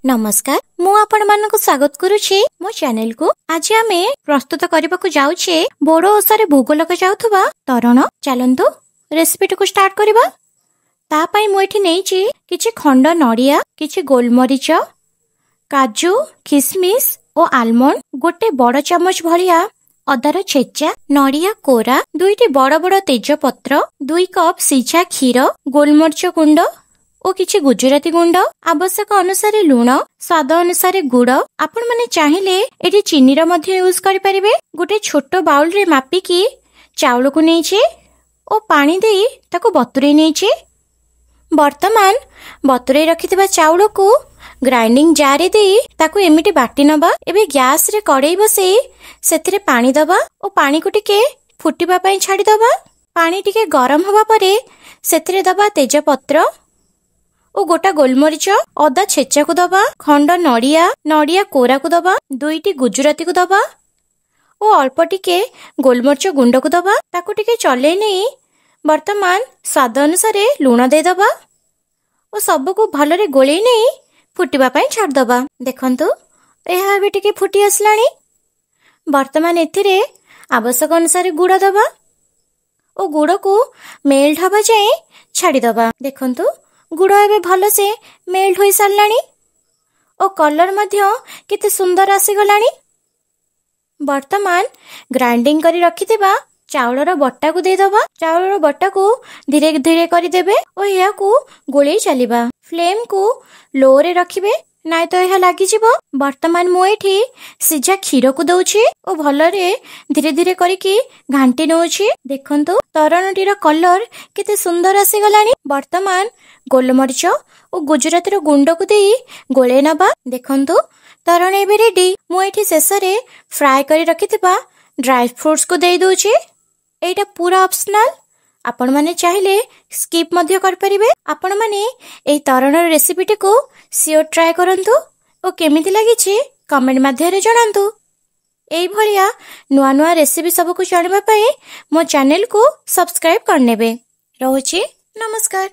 नमस्कार मु आपण मानक स्वागत करुछि मो चैनल को। आज आमे प्रस्तुत करबा को जाउछे बोड़ो ओसारे भोग लगा जाउथबा तरण। चलंतु रेसिपी को स्टार्ट करबा। ता पई मु एठी नेछि किछि खंड नड़िया, किछि गोलमरीच, काजू, किसमिस और आलमंड, गोटे बड़ चमच भलिया अदार छेचा, नड़िया कोरा, दुईटी बड़ बड़ तेज पत्र, 2 कप सिझा क्षीर, गोलमरीच गुंड और किछि गुजराती गुंड, आवश्यक अनुसारे लूण, स्वाद अनुसारे गुड़। आपण माने चाहिले एठी चीनी रो मध्ये यूज करि परिबे। गोटे छोटो बाउल रे मापिकी चाउल को नेछि और पानी देई ताको बतुरै नेछि। वर्तमान बतुरै रखिथिबा चाउल को ग्राइंडिंग जार रे देई ताको एमिटी बाटी नबा। एबे गैस रे कड़ाई बसेई सेथिरे पानी दबा और पानी को टिके फुटिबा पई छाडी दबा। पानी टिके गरम हवा परे सेथिरे दबा तेज पत्र और गोटा गोलमरीच, अदा छेचा को दबा, खंड नड़िया, नड़िया कोरा को दबा, 2टी गुजराती को दबा और अल्प टिके गोलमरीच गुंड को दबा। ताको टिके चले नहीं वर्तमान स्वाद अनुसारे लूण दे दबा और सब को भलरे गोले नहीं फुटिबा पई छाड़ दबा। देखंतु एहा भी टिके फुटी आसलानी। वर्तमान एथिरे आवश्यक अनुसारे गुड़ दबा और गुड़ को मेल्ट हवा जाए छाड़ी दबा। देखंतु गुड़ एबे भलो से मेल्ट होई सारलानी और कलर मध्य केते सुंदर आसी गलानी। वर्तमान ग्राइंडिंग करी रखिथिबा चाउलर बट्टा को दे दबा। चाउलर बट्टा को धीरे धीरे करी देबे और या को गोले चलीबा। फ्लेम को लो रे रखिबे नाइ तो यह लागी जिवो। वर्तमान मु एठी सिझा क्षीर को दउछि और भलरे धीरे धीरे करिकी घांटी नउछि। देखंतु तरणटीर कलर केते सुंदर आसी गलानी। वर्तमान गोलमरीच और गुजराती रो गुंड को देई गोले नबा। देखंतु तरण एबे रेडी। मु एठी शेषरे फ्राई करी रखिथिबा ड्राई फ्रूट्स को देई दउछि। एटा पूरा ऑप्शनल, आपण माने चाहिले स्किप मध्य कर परिबे। आपण माने एई तरण रेसिपीटी को सियोर ट्राई करंतु और केमिति लागिछि कमेंट माध्यम रे जणांतु। एई भलिया नुआ नुआ रेसिपी सब को जानबा पई मो चैनल को सब्सक्राइब करनेबे। रहउछि नमस्कार।